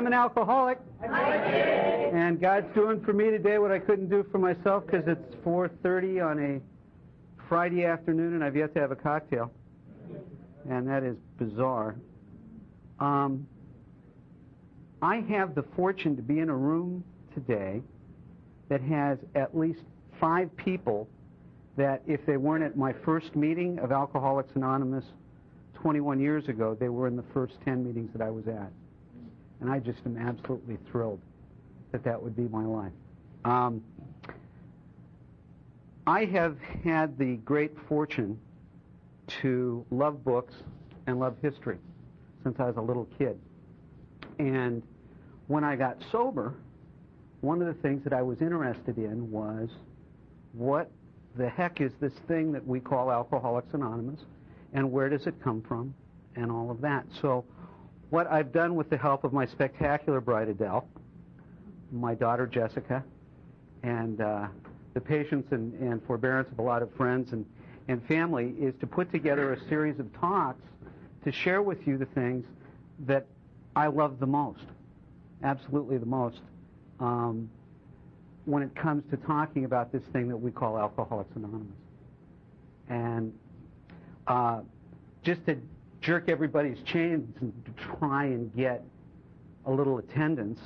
I'm an alcoholic. And God's doing for me today what I couldn't do for myself because it's 4:30 on a Friday afternoon and I've yet to have a cocktail. And that is bizarre. I have the fortune to be in a room today that has at least 5 people that if they weren't at my first meeting of Alcoholics Anonymous 21 years ago, they were in the first 10 meetings that I was at. And I just am absolutely thrilled that that would be my life. I have had the great fortune to love books and love history since I was a little kid. And when I got sober, one of the things that I was interested in was what the heck is this thing that we call Alcoholics Anonymous, and where does it come from, and all of that. So what I've done with the help of my spectacular bride Adele, my daughter Jessica, and the patience and forbearance of a lot of friends and family is to put together a series of talks to share with you the things that I love the most, absolutely the most, when it comes to talking about this thing that we call Alcoholics Anonymous. And just to jerk everybody's chains and to try and get a little attendance,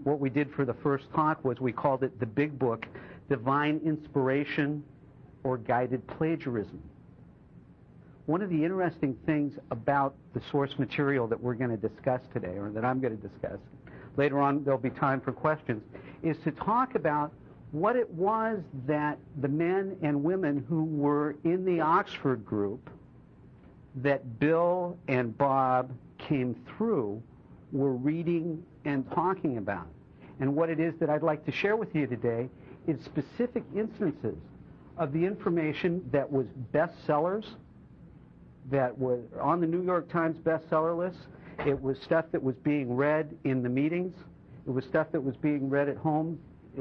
what we did for the first talk was we called it the Big Book, Divine Inspiration or Guided Plagiarism. One of the interesting things about the source material that we're going to discuss today, or that I'm going to discuss, later on there'll be time for questions, is to talk about what it was that the men and women who were in the Oxford group that Bill and Bob came through were reading and talking about. And what it is that I'd like to share with you today is specific instances of the information that was bestsellers, that was on the New York Times bestseller list. It was stuff that was being read in the meetings. It was stuff that was being read at home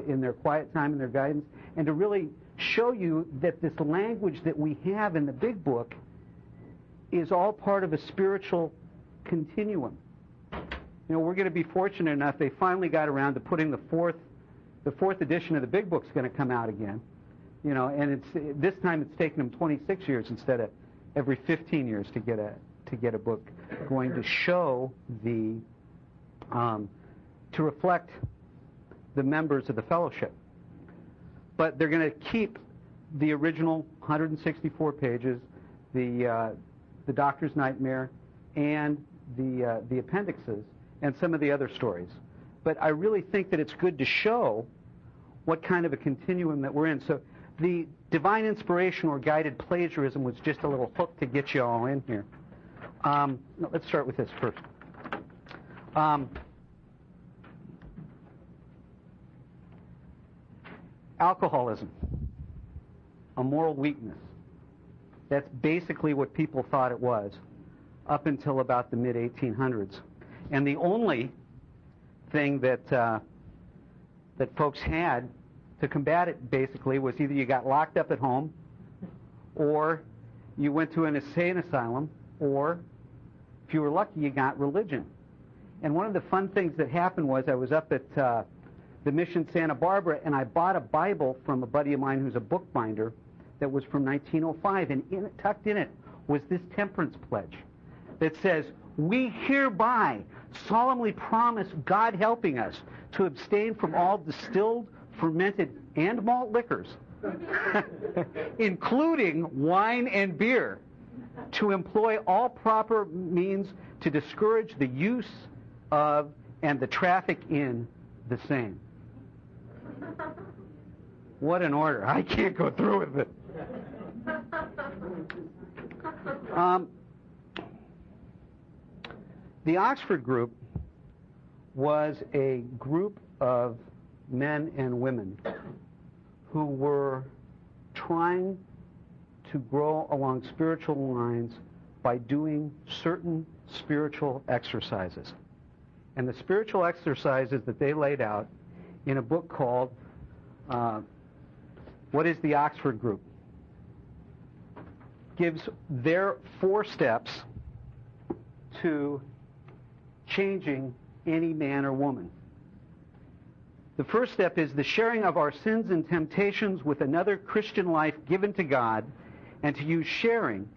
in their quiet time and their guidance, and to really show you that this language that we have in the Big Book is all part of a spiritual continuum. You know, we're going to be fortunate enough, they finally got around to putting the fourth edition of the Big Book's going to come out again. You know, and this time it's taken them 26 years instead of every 15 years to get a book going to show the to reflect the members of the fellowship. But they're going to keep the original 164 pages, the Doctor's Nightmare, and the appendixes, and some of the other stories. But I really think that it's good to show what kind of a continuum that we're in. So the divine inspiration or guided plagiarism was just a little hook to get you all in here. No, let's start with this first. Alcoholism, a moral weakness. That's basically what people thought it was up until about the mid-1800s. And the only thing that that folks had to combat it basically was either you got locked up at home, or you went to an insane asylum, or if you were lucky, you got religion. And one of the fun things that happened was I was up at the Mission Santa Barbara, and I bought a Bible from a buddy of mine who's a bookbinder that was from 1905, and tucked in it was this temperance pledge that says, "We hereby solemnly promise, God helping us, to abstain from all distilled, fermented, and malt liquors, including wine and beer, to employ all proper means to discourage the use of and the traffic in the same." What an order. I can't go through with it. The Oxford group was a group of men and women who were trying to grow along spiritual lines by doing certain spiritual exercises. And the spiritual exercises that they laid out in a book called What is the Oxford Group? Gives their 4 steps to changing any man or woman. The first step is the sharing of our sins and temptations with another Christian life given to God, and to use sharing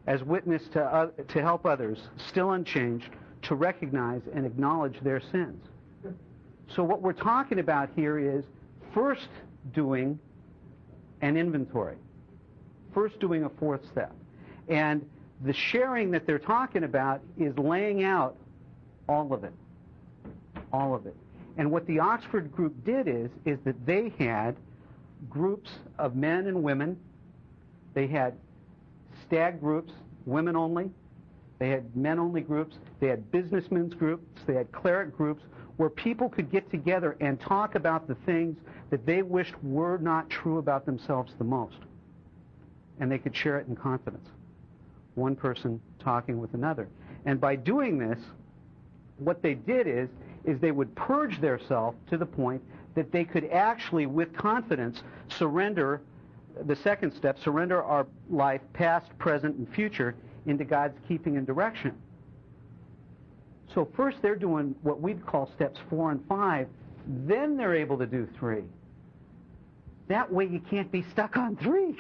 as witness to help others, still unchanged, to recognize and acknowledge their sins. So what we're talking about here is first doing an inventory, first doing a fourth step. And the sharing that they're talking about is laying out all of it. All of it. And what the Oxford group did is that they had groups of men and women. They had stag groups, women only. They had men-only groups. They had businessmen's groups. They had cleric groups where people could get together and talk about the things that they wished were not true about themselves the most. And they could share it in confidence. One person talking with another. And by doing this, what they did is they would purge themselves to the point that they could actually, with confidence, surrender, the second step, surrender our life, past, present, and future, into God's keeping and direction. So first they're doing what we'd call steps 4 and 5. Then they're able to do 3. That way you can't be stuck on 3.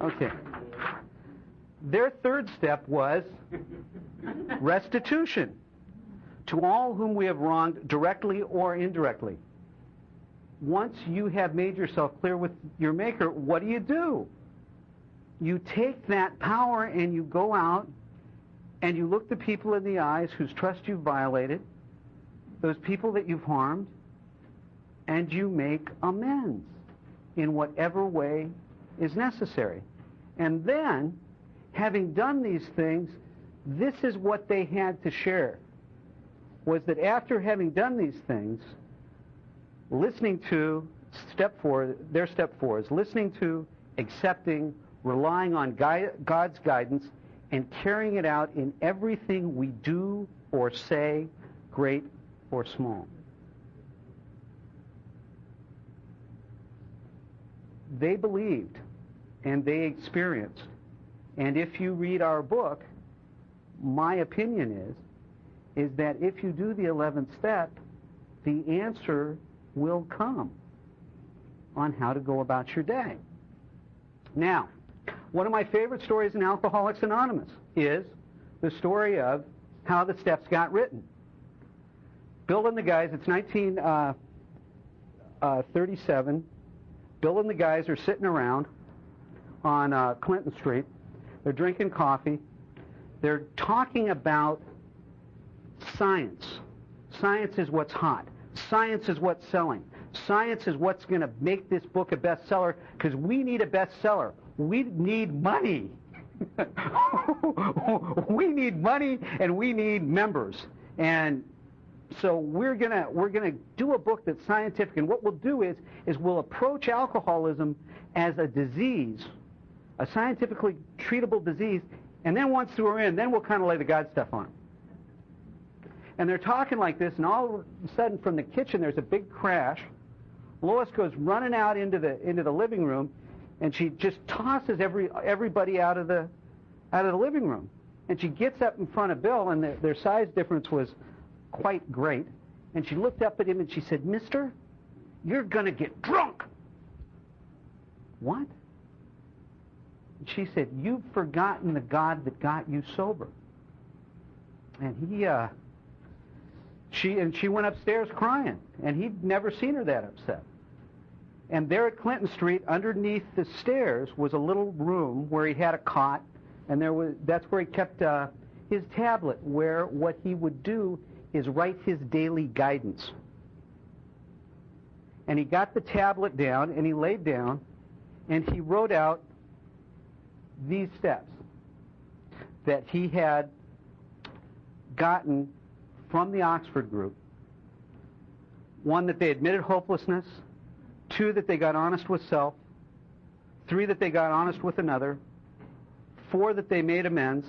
Okay. Their third step was restitution to all whom we have wronged, directly or indirectly. Once you have made yourself clear with your Maker, what do? You take that power and you go out and you look the people in the eyes whose trust you've violated, those people that you've harmed, and you make amends in whatever way is necessary. And then, having done these things, this is what they had to share, was that after having done these things, listening to their step 4 is listening to, accepting, relying on God's guidance, and carrying it out in everything we do or say, great or small. They believed, and they experienced. And if you read our book, my opinion is that if you do the 11th step, the answer will come on how to go about your day. Now, one of my favorite stories in Alcoholics Anonymous is the story of how the steps got written. Bill and the guys, it's 1937. Bill and the guys are sitting around on Clinton Street. They're drinking coffee. They're talking about science. Science is what's hot. Science is what's selling. Science is what's going to make this book a bestseller, because we need a bestseller. We need money. We need money, and we need members. And so we're gonna do a book that's scientific. And what we'll do is we'll approach alcoholism as a disease, a scientifically treatable disease. And then once we're in, then we'll kind of lay the God stuff on it. And they're talking like this, and all of a sudden from the kitchen there's a big crash. Lois goes running out into the living room, and she just tosses everybody out of the living room. And she gets up in front of Bill, and their size difference was quite great. And she looked up at him and she said, "Mister, you're going to get drunk." What? And she said, "You've forgotten the God that got you sober." And she went upstairs crying, and he'd never seen her that upset. And there at Clinton Street, underneath the stairs, was a little room where he had a cot, and that's where he kept his tablet, where what he would do is write his daily guidance. And he got the tablet down, and he laid down, and he wrote out these steps that he had gotten from the Oxford group. 1, that they admitted hopelessness. 2, that they got honest with self. 3, that they got honest with another. 4, that they made amends.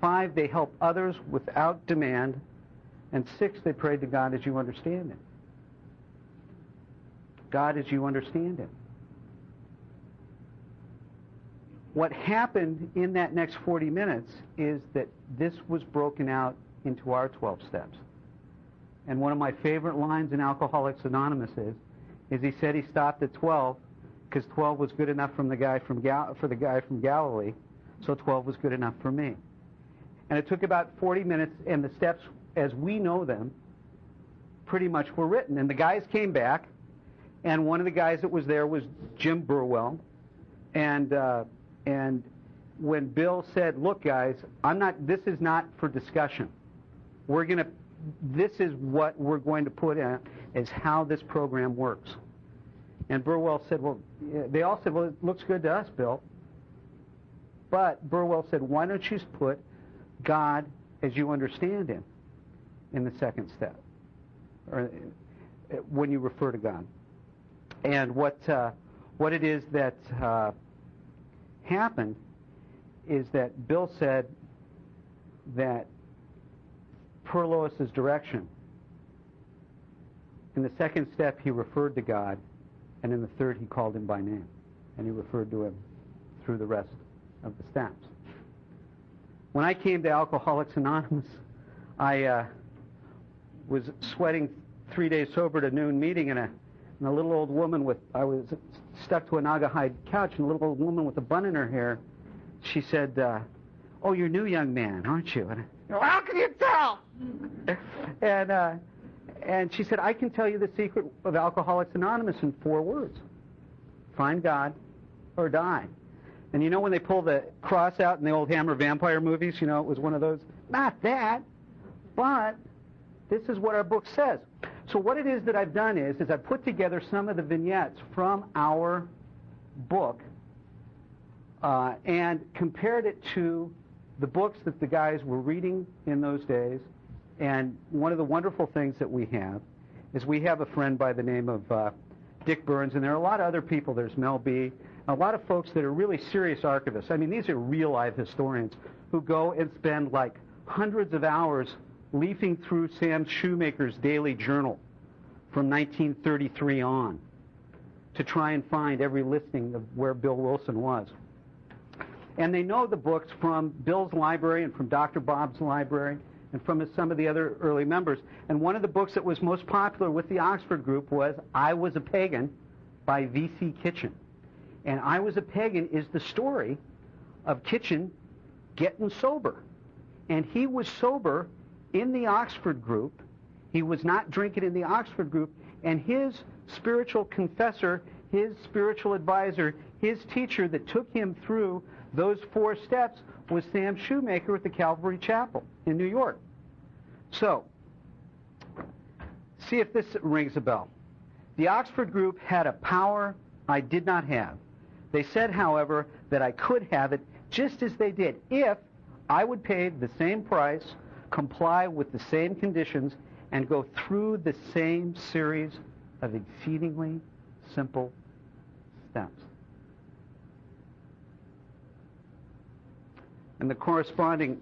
5, they helped others without demand. And 6, they prayed to God as you understand Him. God as you understand Him. What happened in that next 40 minutes is that this was broken out into our 12 steps. And one of my favorite lines in Alcoholics Anonymous is he said he stopped at 12 because 12 was good enough for the guy from Galilee, so 12 was good enough for me. And it took about 40 minutes, and the steps, as we know them, pretty much were written. And the guys came back, and one of the guys that was there was Jim Burwell. And when Bill said, "Look, guys, this is not for discussion. This is what we're going to put in as how this program works." And Burwell said, they all said, "Well, it looks good to us, Bill." But Burwell said, "Why don't you put God as you understand Him in the second step, or when you refer to God?" And what it is that happened is that Bill said that per Lois's direction, in the second step he referred to God, and in the third he called Him by name, and he referred to Him through the rest of the steps. When I came to Alcoholics Anonymous, I was sweating 3 days sober to noon meeting, and a little old woman I was stuck to a naga hide couch, and a little old woman with a bun in her hair, she said, "Oh, you're new, young man, aren't you?" And "How can you tell?" And she said, "I can tell you the secret of Alcoholics Anonymous in 4 words. Find God or die." And you know when they pull the cross out in the old Hammer vampire movies, it was one of those, not that, but this is what our book says. So what it is that I've done is I've put together some of the vignettes from our book and compared it to the books that the guys were reading in those days. And one of the wonderful things that we have is we have a friend by the name of Dick Burns, and there are a lot of other people. There's Mel B., a lot of folks that are really serious archivists. I mean, these are real life historians who go and spend like hundreds of hours leafing through Sam Shoemaker's daily journal from 1933 on to try and find every listing of where Bill Wilson was. And they know the books from Bill's library and from Dr. Bob's library and from some of the other early members. And one of the books that was most popular with the Oxford group was I Was a Pagan by V.C. Kitchen. And I Was a Pagan is the story of Kitchen getting sober. And he was sober in the Oxford group. He was not drinking in the Oxford group. And his spiritual confessor, his spiritual advisor, his teacher that took him through those 4 steps was Sam Shoemaker at the Calvary Chapel in New York. So, see if this rings a bell. The Oxford group had a power I did not have. They said, however, that I could have it just as they did if I would pay the same price, comply with the same conditions, and go through the same series of exceedingly simple steps. And the corresponding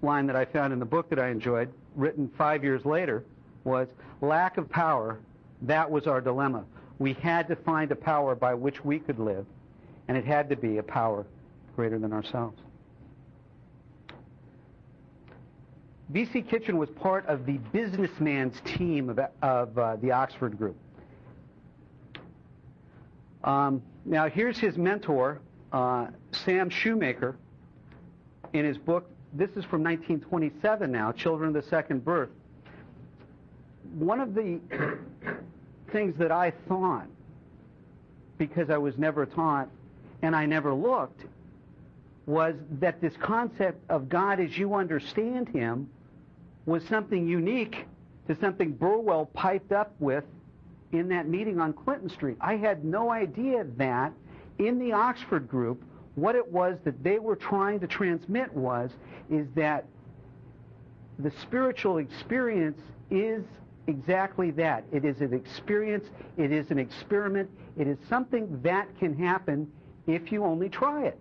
line that I found in the book that I enjoyed, written 5 years later, was, lack of power, that was our dilemma. We had to find a power by which we could live, and it had to be a power greater than ourselves. V.C. Kitchen was part of the businessman's team of the Oxford group. Now, here's his mentor, Sam Shoemaker, in his book. This is from 1927 now, Children of the Second Birth. One of the things that I thought, because I was never taught and I never looked, was that this concept of God as you understand Him was something unique to something Burwell piped up with in that meeting on Clinton Street. I had no idea that in the Oxford group, what it was that they were trying to transmit is that the spiritual experience is exactly that. It is an experience, it is an experiment, it is something that can happen if you only try it.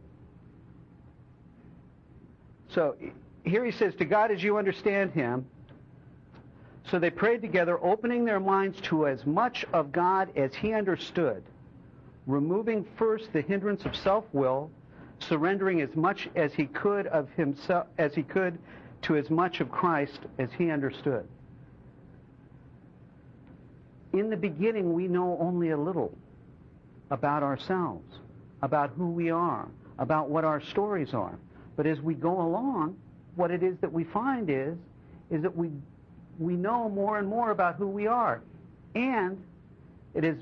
So here he says, to God as you understand Him. So they prayed together, opening their minds to as much of God as He understood, removing first the hindrance of self-will, surrendering as much as he could of himself, as he could to as much of Christ as he understood. In the beginning, we know only a little about ourselves, about who we are, about what our stories are. But as we go along, what it is that we find is that we know more and more about who we are. And it is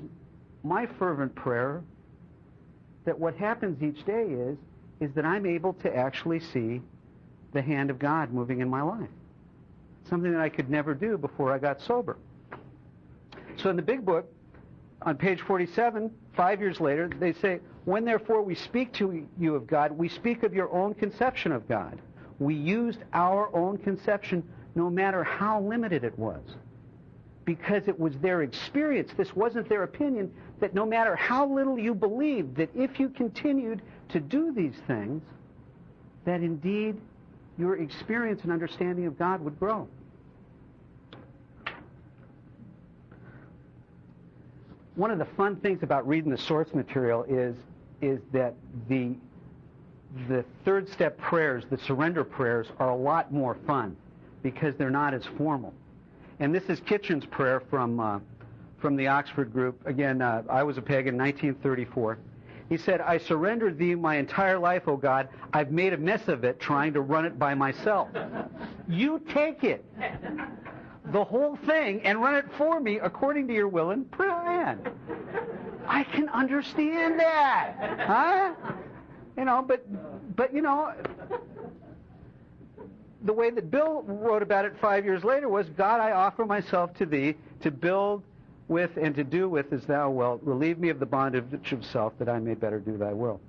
my fervent prayer that what happens each day is that I'm able to actually see the hand of God moving in my life. Something that I could never do before I got sober. So in the big book, on page 47, 5 years later, they say, when therefore we speak to you of God, we speak of your own conception of God. We used our own conception no matter how limited it was. Because it was their experience, this wasn't their opinion, that no matter how little you believed, that if you continued to do these things, that indeed your experience and understanding of God would grow. One of the fun things about reading the source material is that the third step prayers, the surrender prayers, are a lot more fun because they're not as formal. And this is Kitchen's prayer from the Oxford group. Again, I was a pagan in 1934. He said, I surrender thee my entire life, O God. I've made a mess of it trying to run it by myself. You take it, the whole thing, and run it for me according to your will and plan. I can understand that. Huh? You know, but you know, the way that Bill wrote about it 5 years later was, God, I offer myself to thee to build with and to do with as thou wilt. Relieve me of the bondage of self that I may better do thy will.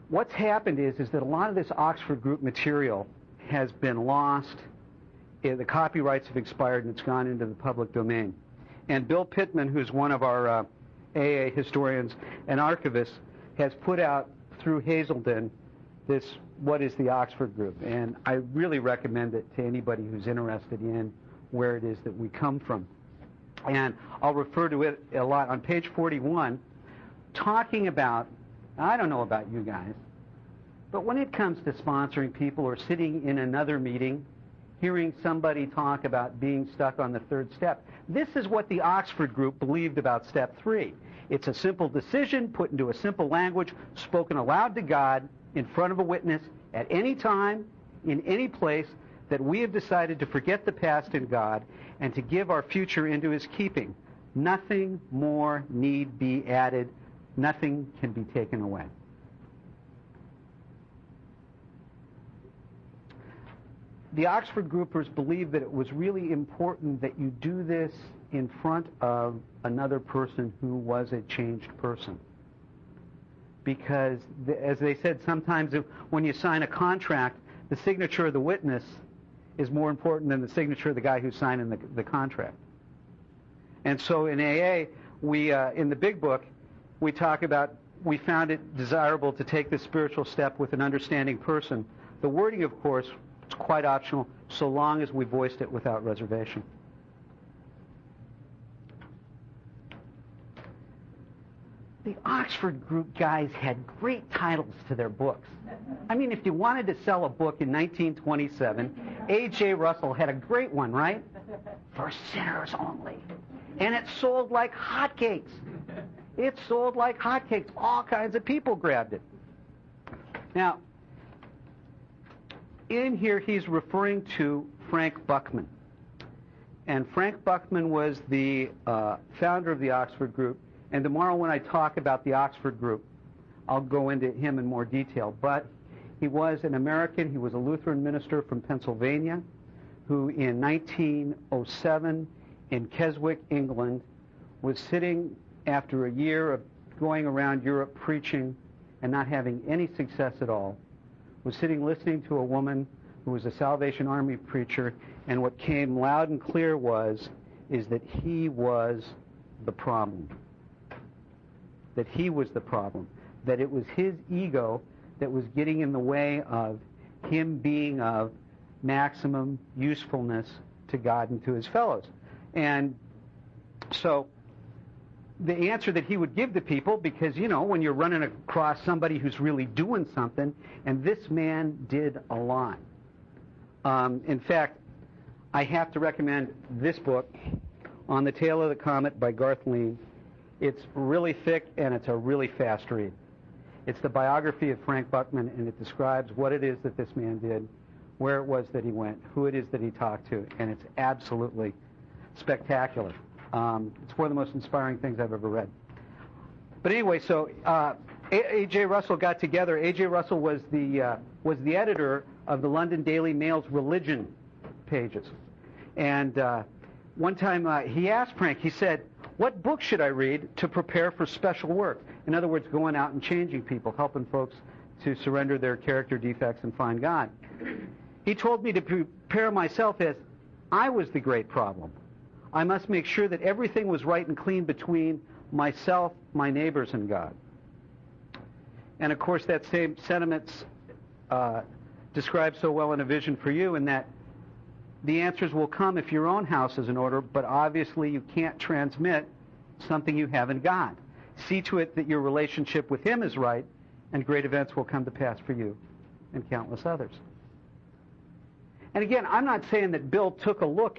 What's happened is that a lot of this Oxford group material has been lost. The copyrights have expired and it's gone into the public domain. And Bill Pittman, who's one of our AA historians and archivists, has put out through Hazelden this What is the Oxford Group? And I really recommend it to anybody who's interested in where it is that we come from. And I'll refer to it a lot on page 41, talking about, I don't know about you guys, but when it comes to sponsoring people or sitting in another meeting, hearing somebody talk about being stuck on the third step, this is what the Oxford Group believed about step 3. It's a simple decision put into a simple language, spoken aloud to God in front of a witness at any time, in any place, that we have decided to forget the past in God and to give our future into His keeping. Nothing more need be added. Nothing can be taken away. The Oxford groupers believed that it was really important that you do this in front of another person who was a changed person. Because, as they said, sometimes when you sign a contract, the signature of the witness is more important than the signature of the guy who's signing the contract. And so in AA, we in the big book, we talk about, we found it desirable to take this spiritual step with an understanding person. The wording, of course, is quite optional, so long as we voiced it without reservation. The Oxford group guys had great titles to their books. I mean, if you wanted to sell a book in 1927, A.J. Russell had a great one, right? For sinners only. And it sold like hotcakes. It sold like hotcakes. All kinds of people grabbed it. Now, in here he's referring to Frank Buckman. And Frank Buckman was the founder of the Oxford group. And tomorrow when I talk about the Oxford group, I'll go into him in more detail. But he was an American. He was a Lutheran minister from Pennsylvania who in 1907 in Keswick, England, was sitting after a year of going around Europe preaching and not having any success at all, was sitting listening to a woman who was a Salvation Army preacher, and what came loud and clear is that he was the problem. That he was the problem. That it was his ego that was getting in the way of him being of maximum usefulness to God and to his fellows. And so the answer that he would give to people, because, you know, when you're running across somebody who's really doing something, and this man did a lot. In fact, I have to recommend this book, On the Tail of the Comet by Garth Lean. It's really thick, and it's a really fast read. It's the biography of Frank Buckman, and it describes what it is that this man did, where it was that he went, who it is that he talked to, and it's absolutely spectacular. It's one of the most inspiring things I've ever read. But anyway, so A.J. Russell got together. A.J. Russell was the editor of the London Daily Mail's religion pages. And one time he asked Frank, he said, "What book should I read to prepare for special work?" In other words, going out and changing people, helping folks to surrender their character defects and find God. He told me to prepare myself as I was the great problem. I must make sure that everything was right and clean between myself, my neighbors, and God. And of course, that same sentiment's described so well in A Vision for You, in that the answers will come if your own house is in order, but obviously you can't transmit something you have in God. See to it that your relationship with Him is right, and great events will come to pass for you and countless others. And again, I'm not saying that Bill took a look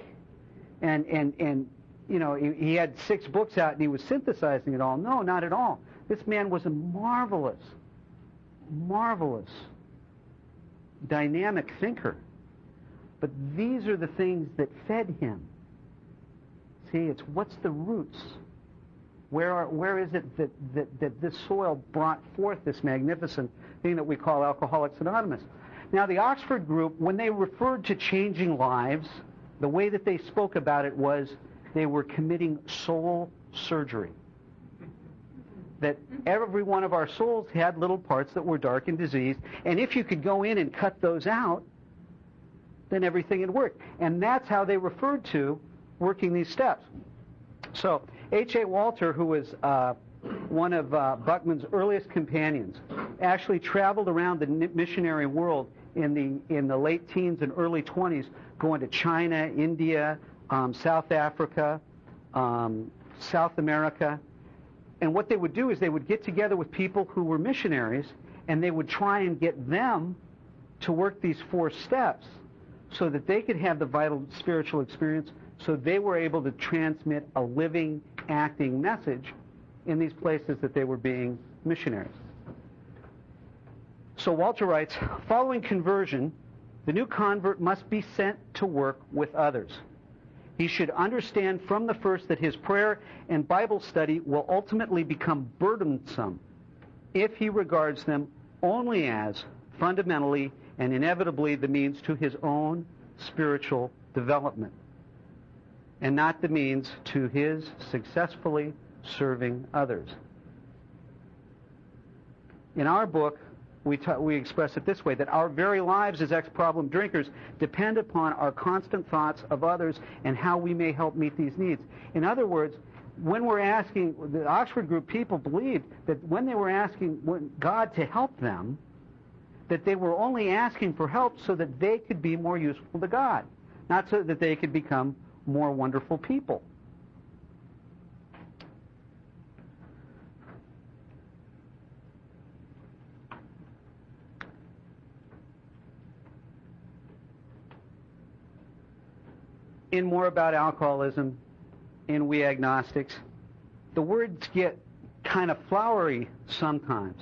and you know, he had 6 books out and he was synthesizing it all. No, not at all. This man was a marvelous, dynamic thinker. But these are the things that fed him. See, it's what's the roots? Where is it that this soil brought forth this magnificent thing that we call Alcoholics Anonymous? Now, the Oxford group, when they referred to changing lives, the way that they spoke about it was they were committing soul surgery. That every one of our souls had little parts that were dark and diseased, and if you could go in and cut those out, then everything had worked. And that's how they referred to working these steps. So H.A. Walter, who was one of Buckman's earliest companions, actually traveled around the missionary world in the late teens and early 20s, going to China, India, South Africa, South America. And what they would do is they would get together with people who were missionaries, and they would try and get them to work these 4 steps so that they could have the vital spiritual experience, so they were able to transmit a living, acting message in these places that they were being missionaries. So Walter writes, following conversion, the new convert must be sent to work with others. He should understand from the first that his prayer and Bible study will ultimately become burdensome if he regards them only as fundamentally and inevitably the means to his own spiritual development, and not the means to his successfully serving others. In our book, we express it this way, that our very lives as ex-problem drinkers depend upon our constant thoughts of others and how we may help meet these needs. In other words, when we're asking, the Oxford group people believed that when they were asking God to help them, that they were only asking for help so that they could be more useful to God, not so that they could become more wonderful people. In More About Alcoholism, in We Agnostics, the words get kind of flowery sometimes,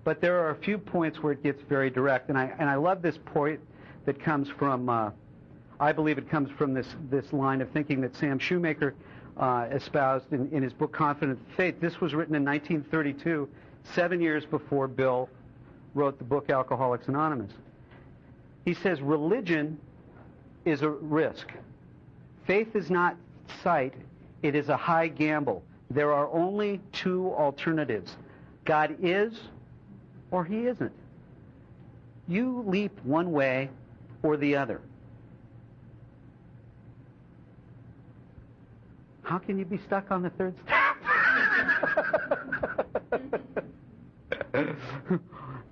but there are a few points where it gets very direct. And I love this point that comes from, I believe it comes from this line of thinking that Sam Shoemaker espoused in his book Confident Faith. This was written in 1932, 7 years before Bill wrote the book Alcoholics Anonymous. He says, religion is a risk. Faith is not sight, it is a high gamble. There are only 2 alternatives. God is or He isn't. You leap one way or the other. How can you be stuck on the 3rd step?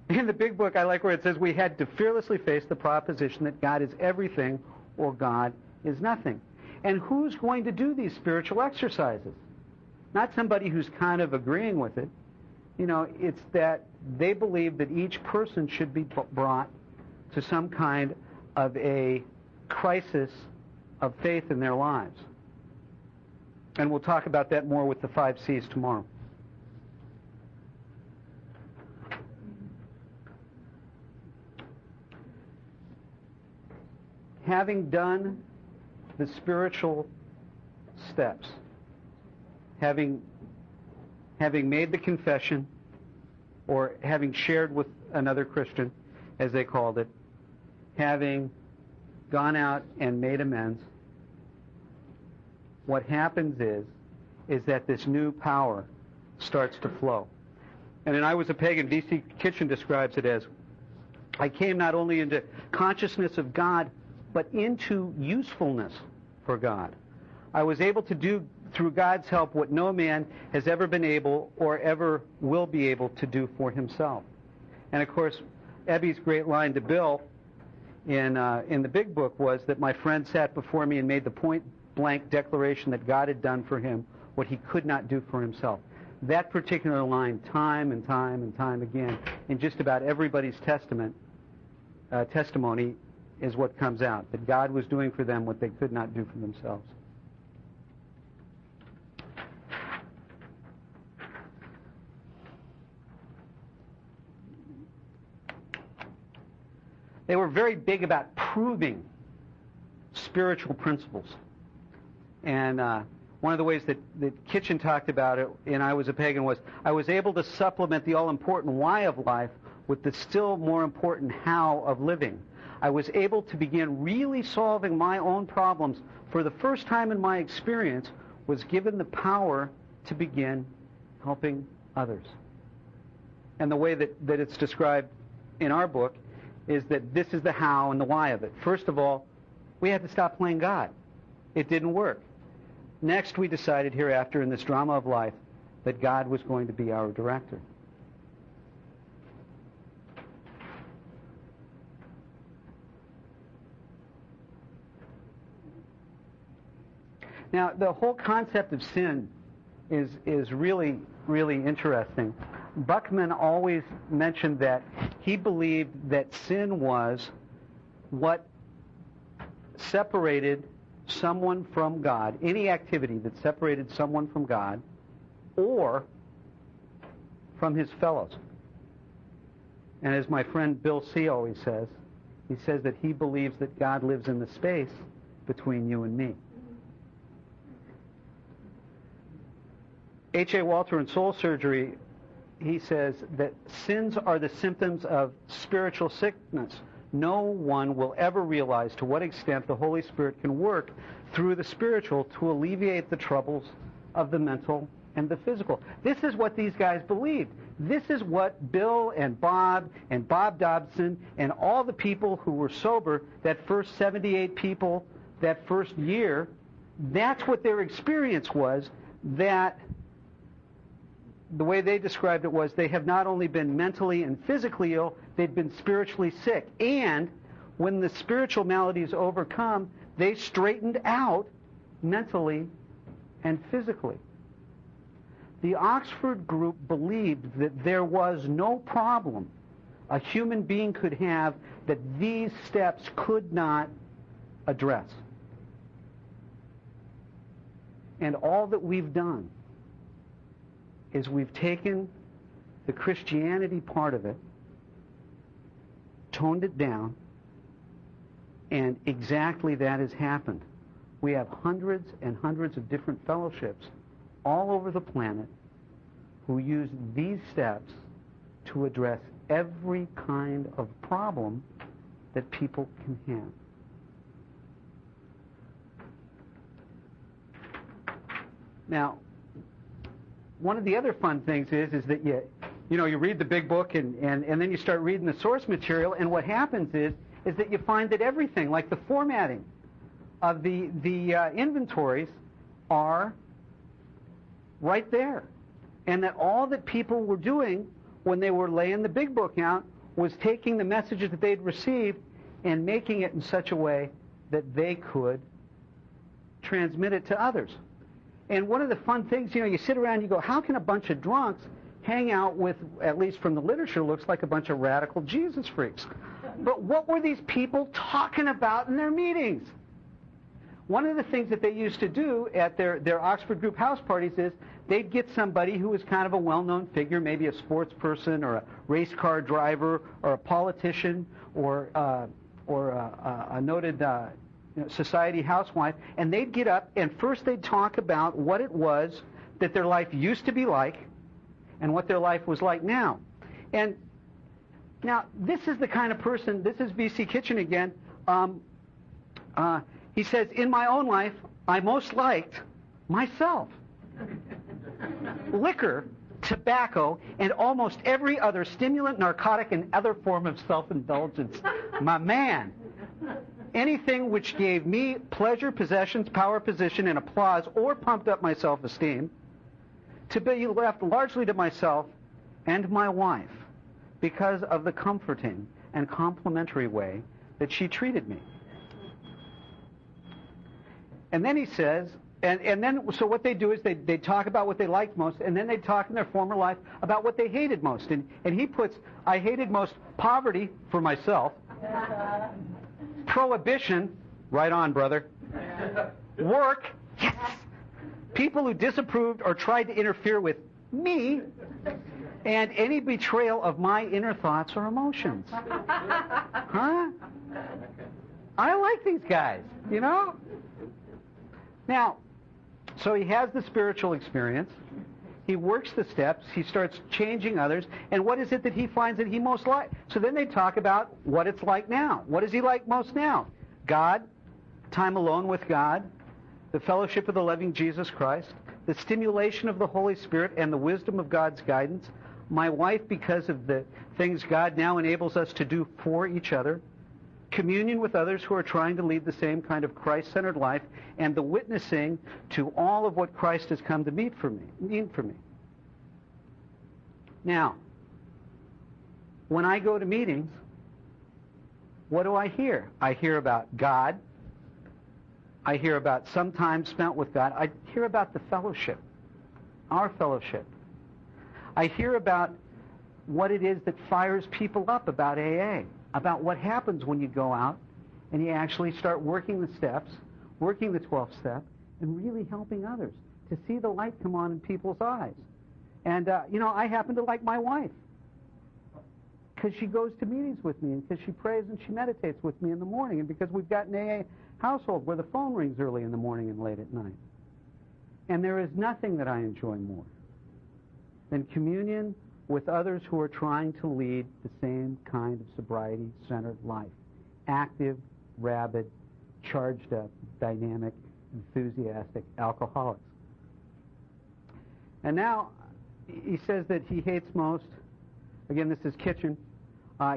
In the big book, I like where it says we had to fearlessly face the proposition that God is everything or God is nothing. And who's going to do these spiritual exercises? not somebody who's kind of agreeing with it. It's that they believe that each person should be brought to some kind of a crisis of faith in their lives. And we'll talk about that more with the 5 C's tomorrow. Having done the spiritual steps, having made the confession, or having shared with another Christian, as they called it, having gone out and made amends, what happens is that this new power starts to flow. And in I Was a Pagan, D.C. Kitchen describes it as, I came not only into consciousness of God, but into usefulness for God. I was able to do, through God's help, what no man has ever been able or ever will be able to do for himself. And of course, Ebby's great line to Bill in the big book was that my friend sat before me and made the point-blank declaration that God had done for him what he could not do for himself. That particular line, time and time and time again, in just about everybody's testimony, is what comes out, that God was doing for them what they could not do for themselves. They were very big about proving spiritual principles. And one of the ways that Kitchen talked about it in I Was a Pagan was, I was able to supplement the all-important why of life with the still more important how of living. I was able to begin really solving my own problems. For the first time in my experience, was given the power to begin helping others. And the way that it's described in our book is that this is the how and the why of it. First of all, we had to stop playing God. It didn't work. Next, we decided hereafter in this drama of life that God was going to be our director. Now, the whole concept of sin is really, really interesting. Buckman always mentioned that he believed that sin was what separated someone from God, any activity that separated someone from God or from his fellows. And as my friend Bill C. always says, he says that he believes that God lives in the space between you and me. H.A. Walter in Soul Surgery, he says that sins are the symptoms of spiritual sickness. No one will ever realize to what extent the Holy Spirit can work through the spiritual to alleviate the troubles of the mental and the physical. This is what these guys believed. This is what Bill and Bob Dobson and all the people who were sober, that first 78 people that first year, that's what their experience was. That the way they described it was they have not only been mentally and physically ill, they've been spiritually sick. And when the spiritual maladies overcome, they straightened out mentally and physically. The Oxford group believed that there was no problem a human being could have that these steps could not address. And all that we've done is we've taken the Christianity part of it, toned it down, and exactly that has happened. We have hundreds and hundreds of different fellowships all over the planet who use these steps to address every kind of problem that people can have. Now, one of the other fun things is that you read the big book and then you start reading the source material, and what happens is that you find that everything, like the formatting of the inventories, are right there. And that all that people were doing when they were laying the big book out was taking the messages that they'd received and making it in such a way that they could transmit it to others. And one of the fun things, you sit around and you go, how can a bunch of drunks hang out with, at least from the literature, looks like a bunch of radical Jesus freaks? But what were these people talking about in their meetings? One of the things that they used to do at their Oxford group house parties is they'd get somebody who was kind of a well-known figure, maybe a sports person or a race car driver or a politician or a noted society housewife, and they'd get up and first they'd talk about what it was that their life used to be like and what their life was like now. And now this is the kind of person, this is V.C. Kitchen again, he says, in my own life, I most liked myself. Liquor, tobacco, and almost every other stimulant, narcotic, and other form of self-indulgence. My man. Anything which gave me pleasure, possessions, power, position, and applause, or pumped up my self-esteem, to be left largely to myself and my wife because of the comforting and complimentary way that she treated me. And then he says, so what they do is they talk about what they liked most, and then they talk in their former life about what they hated most. And he puts, I hated most poverty for myself, prohibition, right on, brother, work, yes, people who disapproved or tried to interfere with me, and any betrayal of my inner thoughts or emotions. Huh? I like these guys, Now, so he has the spiritual experience, he works the steps, he starts changing others, and what is it that he finds that he most likes? So then they talk about what it's like now. What does he like most now? God, time alone with God, the fellowship of the loving Jesus Christ, the stimulation of the Holy Spirit and the wisdom of God's guidance, my wife because of the things God now enables us to do for each other, communion with others who are trying to lead the same kind of Christ-centered life, and the witnessing to all of what Christ has come to mean for me. Now, when I go to meetings, what do I hear? I hear about God. I hear about some time spent with God. I hear about the fellowship, our fellowship. I hear about what it is that fires people up about AA, about what happens when you go out and you actually start working the steps, working the 12th step, and really helping others to see the light come on in people's eyes. And, I happen to like my wife because she goes to meetings with me and because she prays and she meditates with me in the morning and because we've got an AA household where the phone rings early in the morning and late at night. And there is nothing that I enjoy more than communion with others who are trying to lead the same kind of sobriety-centered life. Active, rabid, charged up, dynamic, enthusiastic alcoholics. And now he says that he hates most, again this is Kitchen,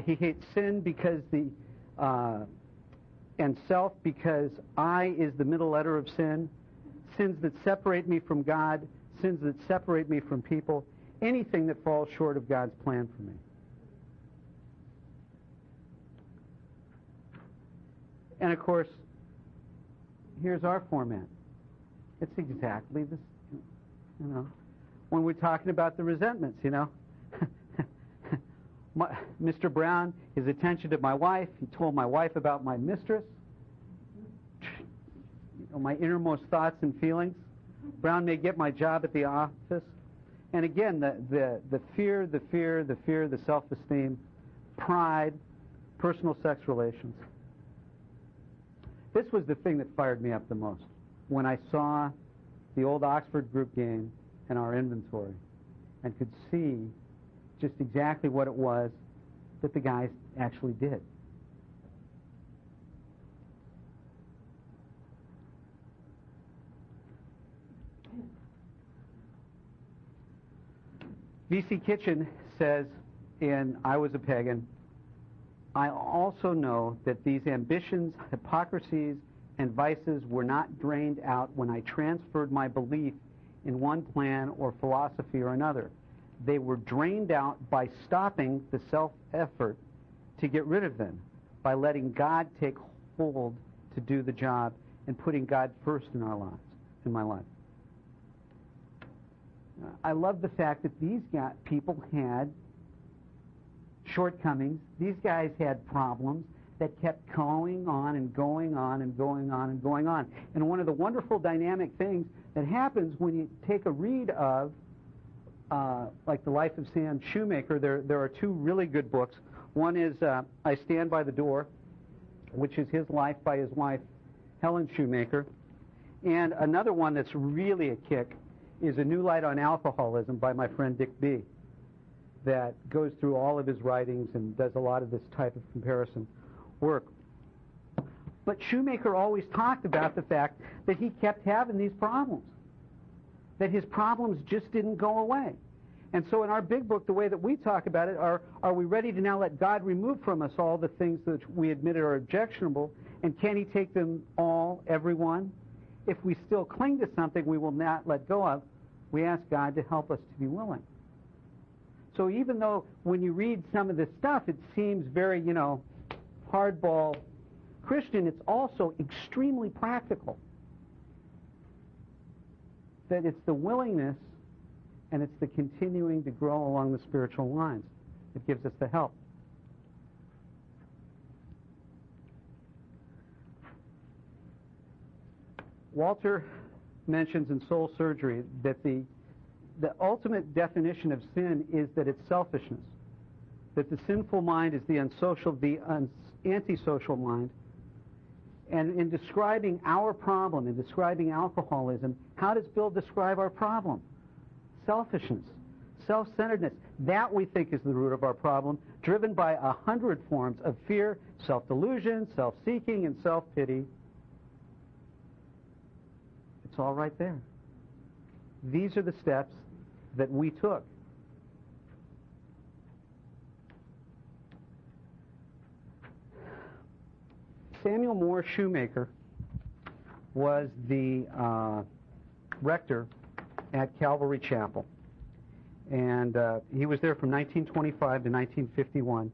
he hates sin because and self because I is the middle letter of sin, sins that separate me from God, sins that separate me from people, anything that falls short of God's plan for me. And of course, here's our format. It's exactly this, when we're talking about the resentments, Mr. Brown, his attention to my wife, he told my wife about my mistress, my innermost thoughts and feelings. Brown may get my job at the office. And again, the fear, the self-esteem, pride, personal sex relations. This was the thing that fired me up the most when I saw the old Oxford group game and our inventory and could see just exactly what it was that the guys actually did. V.C. Kitchen says in I Was a Pagan, I also know that these ambitions, hypocrisies, and vices were not drained out when I transferred my belief in one plan or philosophy or another. They were drained out by stopping the self-effort to get rid of them, by letting God take hold to do the job and putting God first in our lives, in my life. I love the fact that these people had shortcomings. These guys had problems that kept going on and going on and going on and going on. And one of the wonderful dynamic things that happens when you take a read of, like The Life of Sam Shoemaker, there are two really good books. One is I Stand by the Door, which is his life by his wife, Helen Shoemaker. And another one that's really a kick is A New Light on Alcoholism by my friend Dick B., that goes through all of his writings and does a lot of this type of comparison work. But Shoemaker always talked about the fact that he kept having these problems, that his problems just didn't go away. And so in our big book, the way that we talk about it are we ready to now let God remove from us all the things that we admitted are objectionable, and can he take them all, everyone? If we still cling to something we will not let go of, we ask God to help us to be willing. So even though when you read some of this stuff, it seems very, hardball Christian, it's also extremely practical. That it's the willingness and it's the continuing to grow along the spiritual lines that gives us the help. Walter mentions in Soul Surgery that the ultimate definition of sin is that it's selfishness, that the sinful mind is the antisocial mind. And in describing our problem, in describing alcoholism, how does Bill describe our problem? Selfishness, self-centeredness. That we think is the root of our problem, driven by 100 forms of fear, self-delusion, self-seeking, and self-pity. It's all right there. These are the steps that we took. Samuel Moore Shoemaker was the rector at Calvary Chapel. And he was there from 1925 to 1951.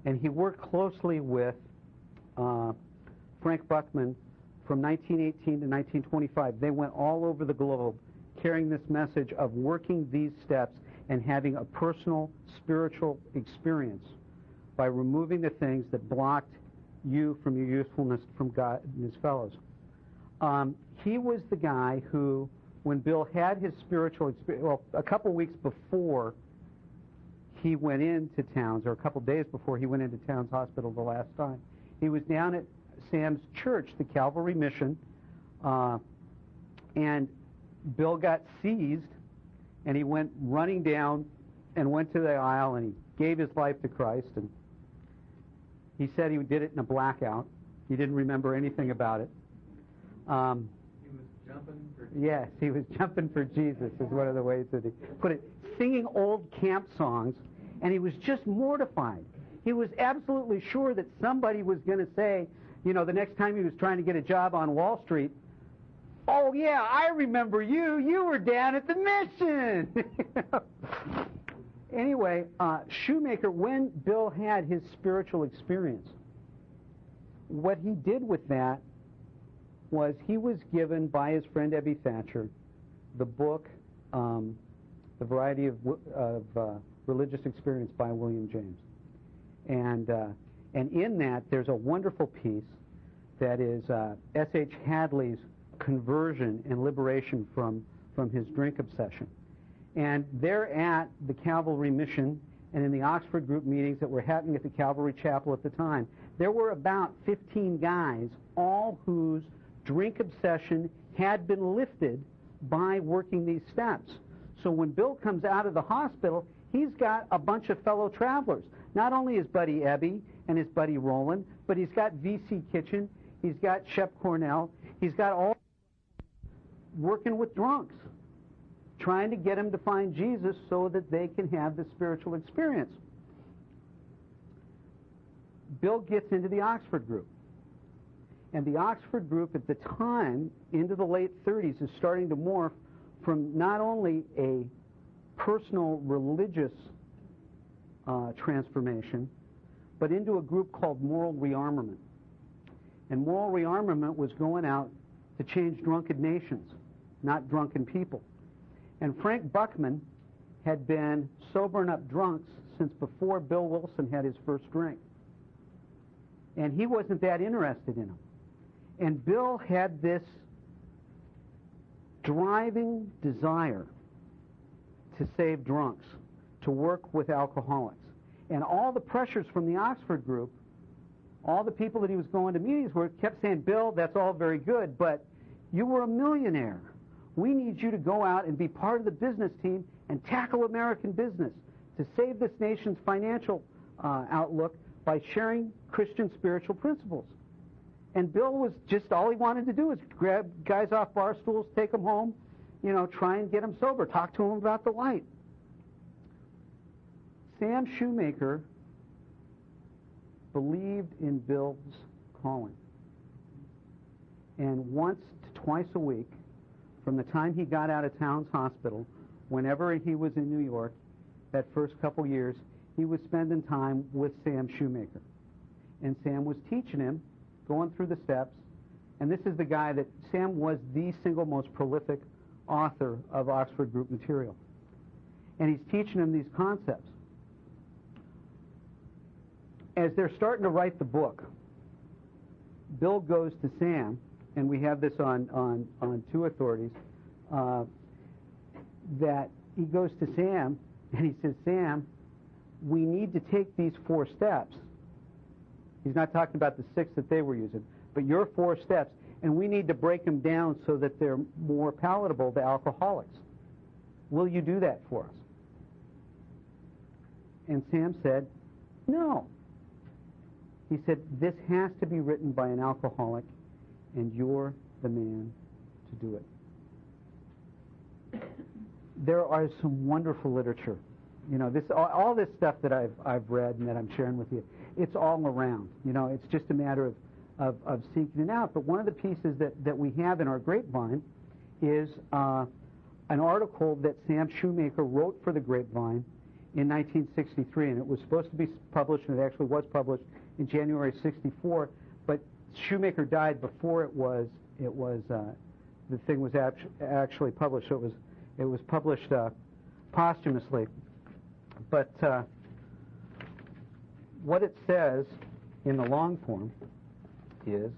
And he worked closely with Frank Buckman from 1918 to 1925. They went all over the globe carrying this message of working these steps and having a personal spiritual experience by removing the things that blocked you from your usefulness from God and his fellows. He was the guy who, when Bill had his spiritual experience, well, a couple weeks before he went into Towns, or a couple days before he went into Towns Hospital the last time, he was down at Sam's church, the Calvary Mission, and Bill got seized, and he went running down and went to the aisle, and he gave his life to Christ, and he said he did it in a blackout. He didn't remember anything about it. He was jumping for Jesus. Yes, he was jumping for Jesus is one of the ways that he put it. Singing old camp songs, and he was just mortified. He was absolutely sure that somebody was going to say, the next time he was trying to get a job on Wall Street, "Oh, yeah, I remember you. You were down at the mission." Anyway, Shoemaker, when Bill had his spiritual experience, what he did with that was he was given by his friend Ebby Thatcher the book, The Variety of Religious Experience by William James. And in that, there's a wonderful piece that is S.H. Hadley's conversion and liberation from his drink obsession. And they're at the Calvary Mission and in the Oxford group meetings that were happening at the Calvary Chapel at the time, there were about 15 guys, all whose drink obsession had been lifted by working these steps. So when Bill comes out of the hospital, he's got a bunch of fellow travelers. Not only his buddy Ebby and his buddy Roland, but he's got V.C. Kitchen, he's got Shep Cornell, he's got all working with drunks, trying to get them to find Jesus so that they can have the spiritual experience. Bill gets into the Oxford group. And the Oxford group at the time, into the late 30s, is starting to morph from not only a personal religious transformation, but into a group called Moral Rearmament. And Moral Rearmament was going out to change drunken nations, not drunken people. And Frank Buckman had been sobering up drunks since before Bill Wilson had his first drink. And he wasn't that interested in them. And Bill had this driving desire to save drunks, to work with alcoholics. And all the pressures from the Oxford group, all the people that he was going to meetings with, kept saying, Bill, that's all very good, but you were a millionaire. We need you to go out and be part of the business team and tackle American business to save this nation's financial outlook by sharing Christian spiritual principles. And Bill was just, all he wanted to do was grab guys off bar stools, take them home, try and get them sober, talk to them about the light. Sam Shoemaker believed in Bill's calling. And once to twice a week, from the time he got out of Towns Hospital, whenever he was in New York, that first couple years, he was spending time with Sam Shoemaker. And Sam was teaching him, going through the steps, and this is the guy that Sam was the single most prolific author of Oxford group material. And he's teaching him these concepts. As they're starting to write the book, Bill goes to Sam, and we have this on two authorities, that he goes to Sam, and he says, Sam, we need to take these 4 steps. He's not talking about the 6 that they were using, but your 4 steps, and we need to break them down so that they're more palatable to alcoholics. Will you do that for us? And Sam said, no. He said, this has to be written by an alcoholic, and you're the man to do it. There are some wonderful literature. All this stuff that I've read and that I'm sharing with you, it's all around. It's just a matter of seeking it out. But one of the pieces that we have in our Grapevine is an article that Sam Shoemaker wrote for the Grapevine in 1963, and it was supposed to be published, and it actually was published in January '64. But Shoemaker died before the thing was actually published. So it was published posthumously. But what it says in the long form is,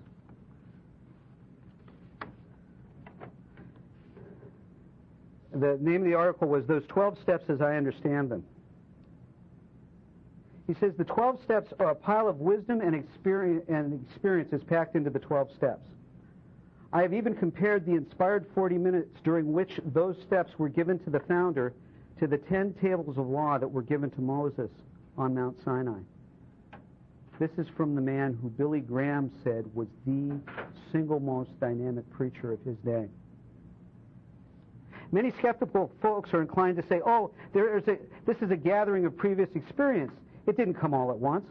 the name of the article was Those 12 Steps as I Understand Them. He says the 12 steps are a pile of wisdom and experiences packed into the 12 steps. I have even compared the inspired 40 minutes during which those steps were given to the founder to the 10 tables of law that were given to Moses on Mount Sinai. This is from the man who Billy Graham said was the single most dynamic preacher of his day. Many skeptical folks are inclined to say, oh, this is a gathering of previous experience. It didn't come all at once.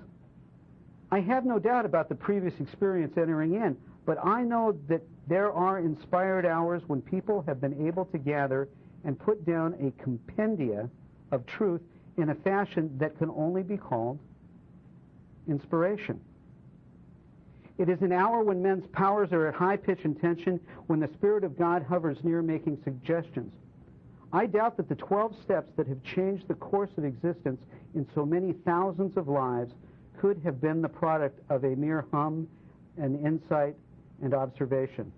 I have no doubt about the previous experience entering in, but I know that there are inspired hours when people have been able to gather and put down a compendia of truth in a fashion that can only be called inspiration. It is an hour when men's powers are at high pitch and tension, when the Spirit of God hovers near making suggestions. I doubt that the 12 steps that have changed the course of existence in so many thousands of lives could have been the product of a mere hum and insight and observation.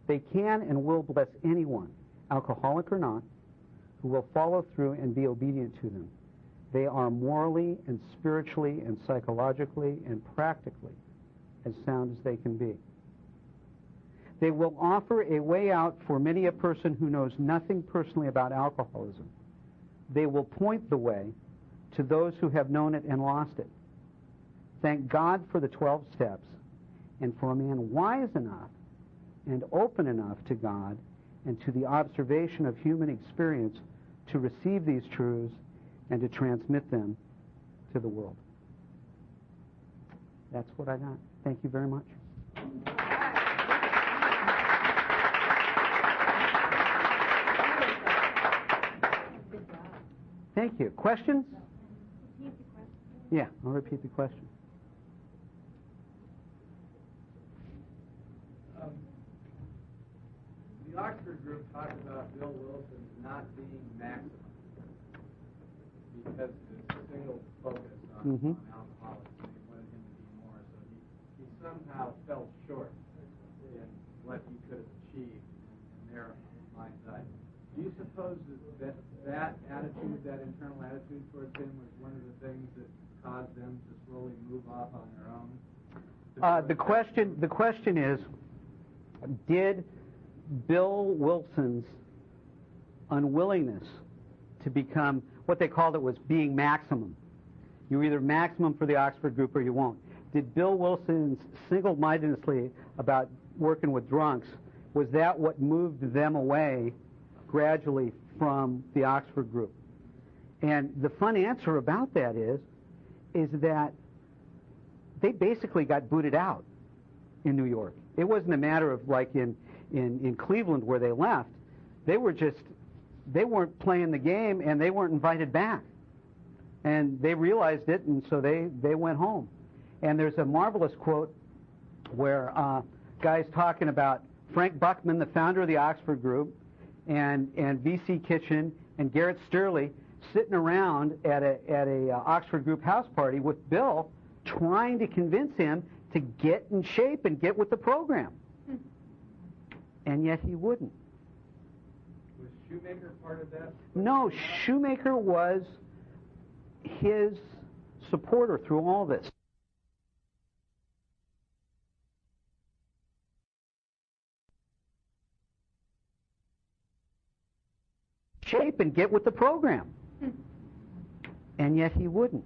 They can and will bless anyone, alcoholic or not, who will follow through and be obedient to them. They are morally and spiritually and psychologically and practically as sound as they can be. They will offer a way out for many a person who knows nothing personally about alcoholism. They will point the way to those who have known it and lost it. Thank God for the 12 steps, and for a man wise enough and open enough to God and to the observation of human experience to receive these truths and to transmit them to the world. That's what I got. Thank you very much. Thank you. Questions? Yeah, I'll repeat the question. The Oxford group talked about Bill Wilson not being maximum because of his single focus on alcoholics, and he wanted him to be more. So he somehow fell short in what he could have achieved in their mind's eye. Do you suppose that attitude, that internal attitude towards him, was one of the things that caused them to slowly move off on their own? The question is, did Bill Wilson's unwillingness to become, what they called it was being maximum. You're either maximum for the Oxford group or you won't. Did Bill Wilson's single-mindedness about working with drunks, was that what moved them away gradually from the Oxford group? And the fun answer about that is that they basically got booted out in New York. It wasn't a matter of like in Cleveland where they left. They weren't playing the game and they weren't invited back. And they realized it, and so they went home. And there's a marvelous quote where guys talking about Frank Buckman, the founder of the Oxford group, and V.C. Kitchen and Garrett Sturley sitting around at a Oxford group house party with Bill, trying to convince him to get in shape and get with the program. And yet he wouldn't. Was Shoemaker part of that? No, Shoemaker was his supporter through all this. Shape and get with the program. And yet he wouldn't.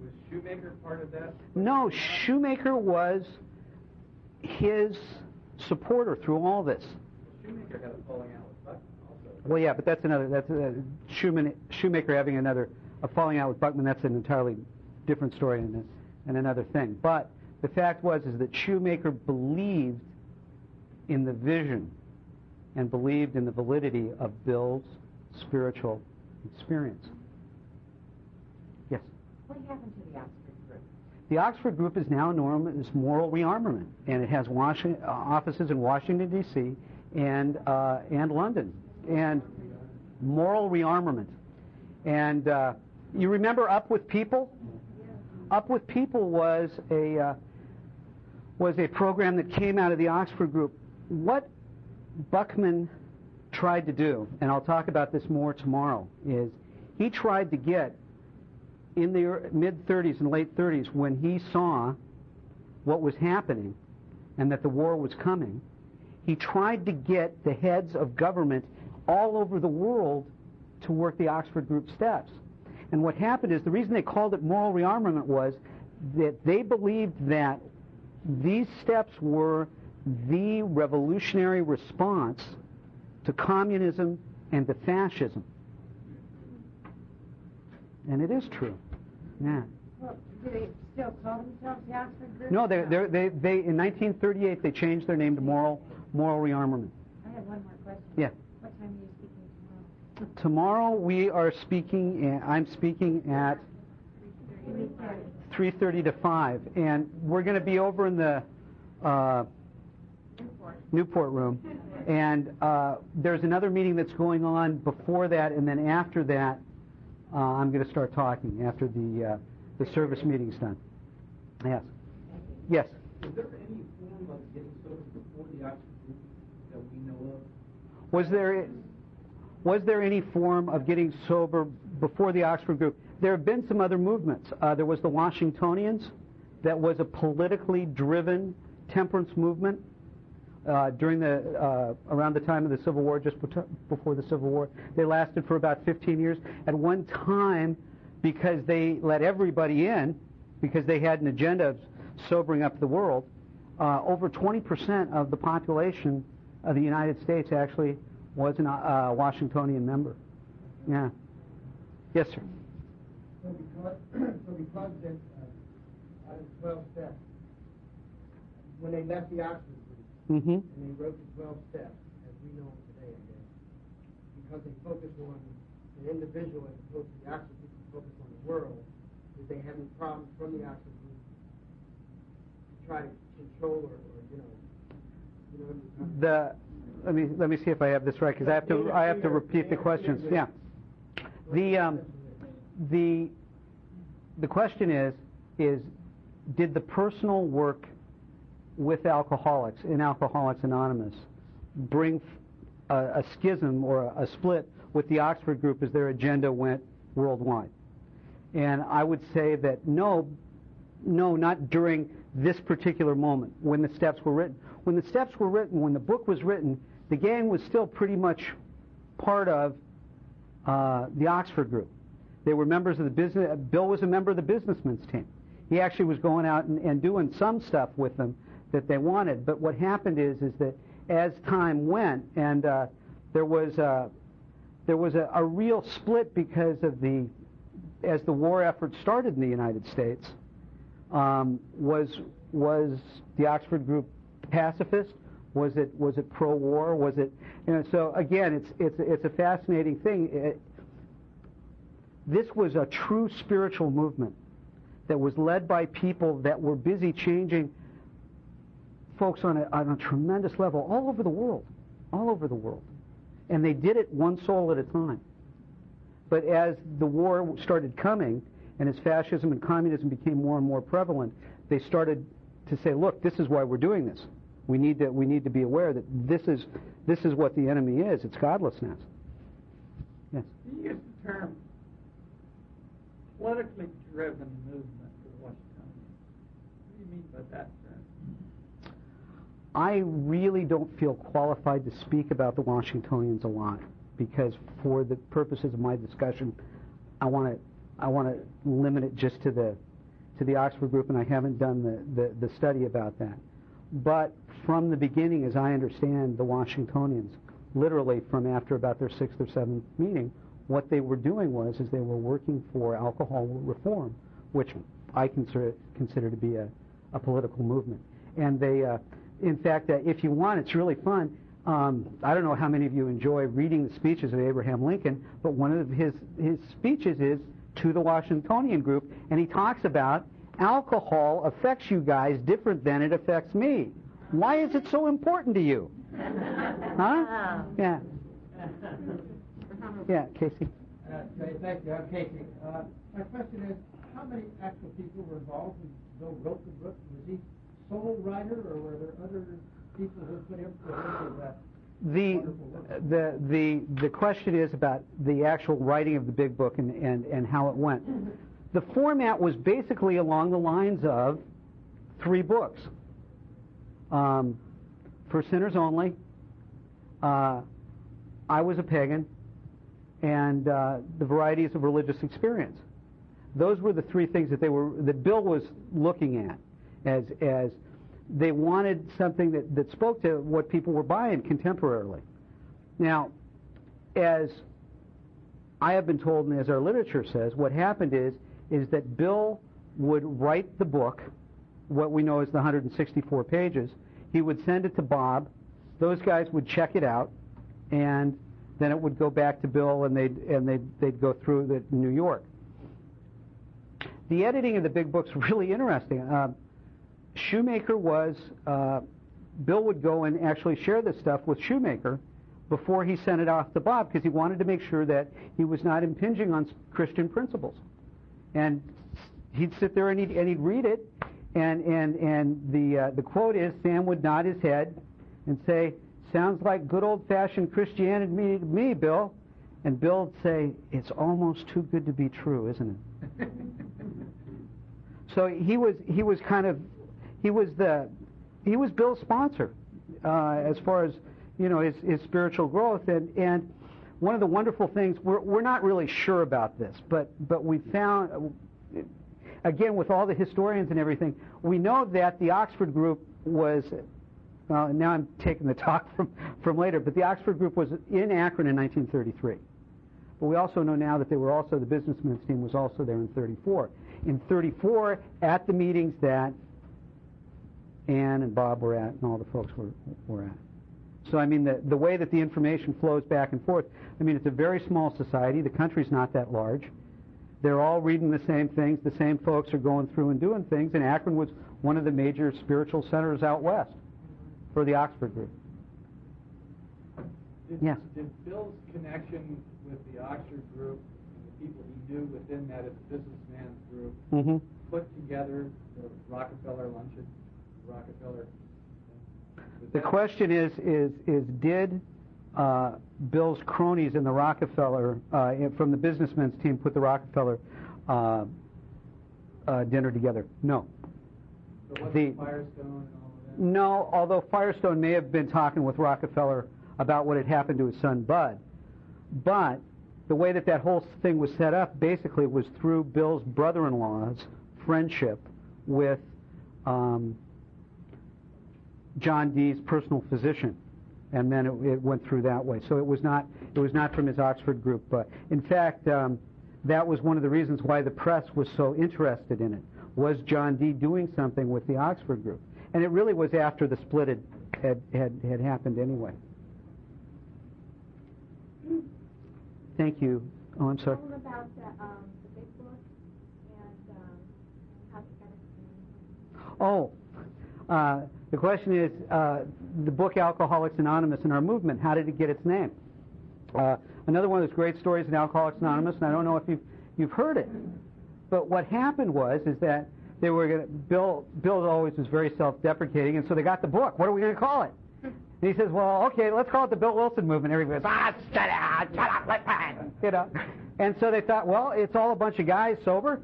Was Shoemaker part of that? No, Shoemaker was his supporter through all this. Shoemaker had a falling out with Buckman also. Well, yeah, but that's Shoemaker having a falling out with Buckman. That's an entirely different story and another thing. But the fact is that Shoemaker believed in the vision and believed in the validity of Bill's spiritual experience. Yes? What happened to the Oxford group? The Oxford group is now known as Moral Rearmament, and it has offices in Washington, D.C. and London. And Moral Rearmament. And you remember Up With People? Up With People was a program that came out of the Oxford group. What Buckman tried to do, and I'll talk about this more tomorrow, is he tried to get in the mid-30s and late 30s, when he saw what was happening and that the war was coming, he tried to get the heads of government all over the world to work the Oxford group steps. And what happened is, the reason they called it moral rearmament was that they believed that these steps were the revolutionary response to communism and to fascism. And it is true. Yeah. Well, do they still call themselves the Oxford group? No, they in 1938 they changed their name to Moral Rearmament. I have one more question. Yeah. What time are you speaking tomorrow? Tomorrow we are speaking. I'm speaking at 3:30 to 5, and we're going to be over in the Newport room. And there's another meeting that's going on before that, and then after that, I'm going to start talking after the service meeting's done. Yes. Yes. Is there any form of getting sober before the Oxford group that we know of? Was there any form of getting sober before the Oxford group? There have been some other movements. There was the Washingtonians. That was a politically driven temperance movement during around the time of the Civil War, just before the Civil War. They lasted for about 15 years. At one time, because they let everybody in, because they had an agenda of sobering up the world, over 20% of the population of the United States actually was a Washingtonian member. Yeah. Yes, sir. So because then, out of 12 steps, when they left the Oxford group, and they wrote the 12 steps, as we know them today, I guess, because they focused on the individual as opposed to the Oxford group, focused on the world, did they have any problems from the Oxford group to try to control or let me see if I have this right, because I have to repeat the questions. Yeah. The question is did the personal work with alcoholics in Alcoholics Anonymous bring a schism or a split with the Oxford group as their agenda went worldwide? And I would say that no, not during this particular moment when the steps were written. When the steps were written, when the book was written, the gang was still pretty much part of the Oxford group. They were members of the business. Bill was a member of the businessmen's team. He actually was going out and doing some stuff with them that they wanted. But what happened is that as time went, and there was a real split because of as the war effort started in the United States, was the Oxford group pacifist? Was it pro-war? Was it, so again, it's a fascinating thing. This was a true spiritual movement that was led by people that were busy changing folks on a tremendous level all over the world, and they did it one soul at a time. But as the war started coming, and as fascism and communism became more and more prevalent, they started to say, "Look, this is why we're doing this. We need to be aware that this is what the enemy is. It's godlessness." Yes. You used the term politically driven movement for Washingtonians. What do you mean by that term? I really don't feel qualified to speak about the Washingtonians a lot, because for the purposes of my discussion, I want to limit it just to the Oxford group, and I haven't done the study about that. But from the beginning, as I understand the Washingtonians, literally from after about their 6th or 7th meeting, what they were doing was they were working for alcohol reform, which I consider to be a political movement. And they, in fact, if you want, it's really fun. I don't know how many of you enjoy reading the speeches of Abraham Lincoln, but one of his speeches is to the Washingtonian group, and he talks about alcohol affects you guys different than it affects me. Why is it so important to you? Huh? Yeah. Yeah, Casey. Thank you. I'm Casey. My question is, how many actual people were involved when Bill wrote the book? Was he sole writer, or were there other people who put input into that? The question is about the actual writing of the big book and how it went. The format was basically along the lines of 3 books. For Sinners Only, I Was a Pagan, and The Varieties of Religious Experience. Those were the 3 things that Bill was looking at as they wanted something that spoke to what people were buying contemporarily. Now, as I have been told, and as our literature says, what happened is that Bill would write the book, what we know as the 164 pages. He would send it to Bob. Those guys would check it out, and then it would go back to Bill, and they'd go through it in New York. The editing of the big book's really interesting. Shoemaker was Bill would go and actually share this stuff with Shoemaker before he sent it off to Bob, because he wanted to make sure that he was not impinging on Christian principles. And he'd sit there and he'd read it, and the quote is, Sam would nod his head and say, "Sounds like good old-fashioned Christianity to me, Bill." And Bill would say, "It's almost too good to be true, isn't it?" So he was Bill's sponsor as far as his spiritual growth, and one of the wonderful things, we're not really sure about this, but we found, again, with all the historians and everything, we know that the Oxford group was, now I'm taking the talk from later, but the Oxford group was in Akron in 1933. But we also know now that the businessmen's team was also there in 34. In 34, at the meetings that Ann and Bob were at and all the folks were at. So, I mean, the way that the information flows back and forth, I mean, it's a very small society. The country's not that large. They're all reading the same things. The same folks are going through and doing things. And Akron was one of the major spiritual centers out west for the Oxford group. Yes. Did Bill's connection with the Oxford group and the people he knew within that as a businessman's group Mm-hmm. put together the Rockefeller luncheon? Rockefeller. The question is did Bill's cronies in the Rockefeller, from the businessmen's team, put the Rockefeller dinner together? No. So wasn't Firestone and all of that? No, although Firestone may have been talking with Rockefeller about what had happened to his son Bud. But the way that whole thing was set up basically was through Bill's brother-in-law's friendship with John Dee's personal physician, and then it went through that way. So it was not from his Oxford group. But in fact, that was one of the reasons why the press was so interested in it, was John Dee doing something with the Oxford group. And it really was after the split had happened anyway. Thank you. Oh, I'm sorry. Tell them about the big book and how to get it. The question is, the book Alcoholics Anonymous and our movement, how did it get its name? Another one of those great stories in Alcoholics Anonymous, and I don't know if you've heard it, but what happened is that they were going to, Bill always was very self-deprecating, and so they got the book. What are we going to call it? And he says, well, okay, let's call it the Bill Wilson Movement. Everybody goes, shut up, let me, you know. And so they thought, well, it's all a bunch of guys sober, and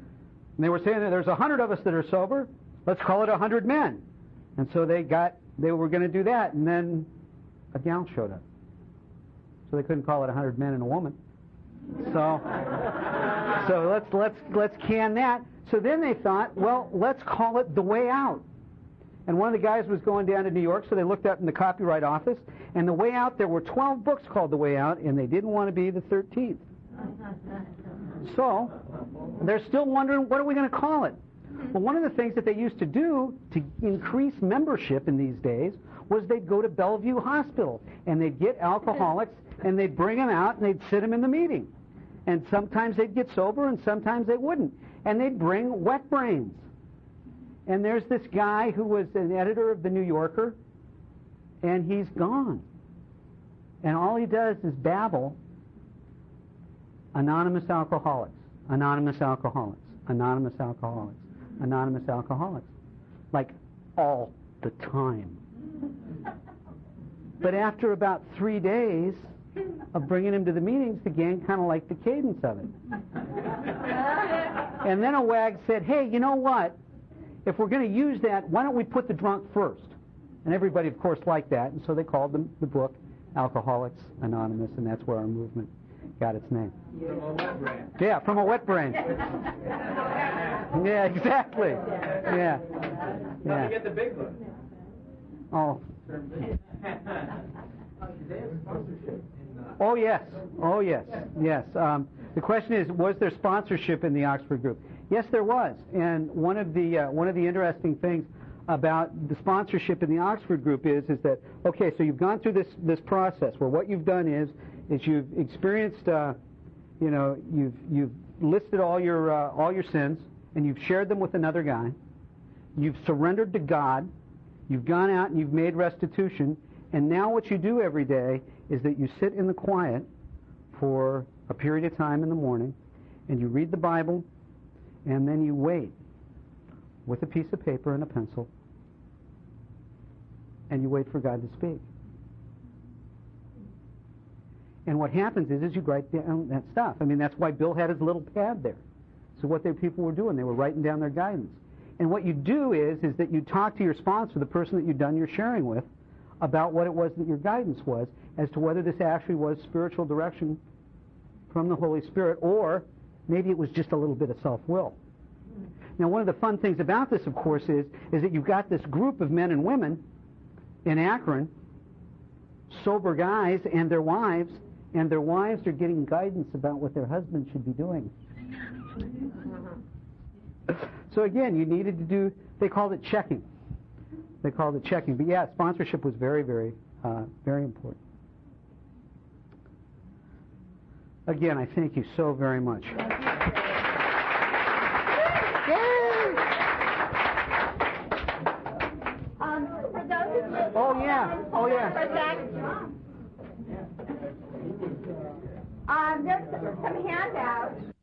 they were saying that there's 100 of us that are sober. Let's call it 100 men. And so they were going to do that, and then a gal showed up. So they couldn't call it 100 men and a woman. So let's can that. So then they thought, well, let's call it The Way Out. And one of the guys was going down to New York, so they looked up in the copyright office, and The Way Out, there were 12 books called The Way Out, and they didn't want to be the 13th. So they're still wondering, what are we going to call it? Well, one of the things that they used to do to increase membership in these days was they'd go to Bellevue Hospital, and they'd get alcoholics, and they'd bring them out, and they'd sit them in the meeting. And sometimes they'd get sober, and sometimes they wouldn't. And they'd bring wet brains. And there's this guy who was an editor of the New Yorker, and he's gone. And all he does is babble, anonymous alcoholics, anonymous alcoholics, anonymous alcoholics, anonymous alcoholics, like all the time. But after about 3 days of bringing him to the meetings, the gang kind of liked the cadence of it. And then a wag said, hey, you know what? If we're going to use that, why don't we put the drunk first? And everybody, of course, liked that, and so they called the book Alcoholics Anonymous, and that's where our movement got its name. From a wet brain. Yeah, from a wet brain. Yeah, exactly. Yeah. How to get the big book? Oh. Oh, yes. Oh, yes. Yes. The question is, was there sponsorship in the Oxford group? Yes, there was. And one of the interesting things about the sponsorship in the Oxford group is that, okay, so you've gone through this process where what you've done is you've experienced, you've listed all your sins, and you've shared them with another guy. You've surrendered to God. You've gone out and you've made restitution. And now what you do every day is that you sit in the quiet for a period of time in the morning, and you read the Bible, and then you wait with a piece of paper and a pencil, and you wait for God to speak. And what happens is you write down that stuff. I mean, that's why Bill had his little pad there. So what people were doing, they were writing down their guidance. And what you do is that you talk to your sponsor, the person that you've done your sharing with, about what it was that your guidance was, as to whether this actually was spiritual direction from the Holy Spirit, or maybe it was just a little bit of self-will. Now, one of the fun things about this, of course, is that you've got this group of men and women in Akron, sober guys and their wives are getting guidance about what their husbands should be doing. So again, you needed to do, they called it checking. But yeah, sponsorship was very, very, very important. Again, I thank you so very much. For those Oh, yeah. for that There's some handouts.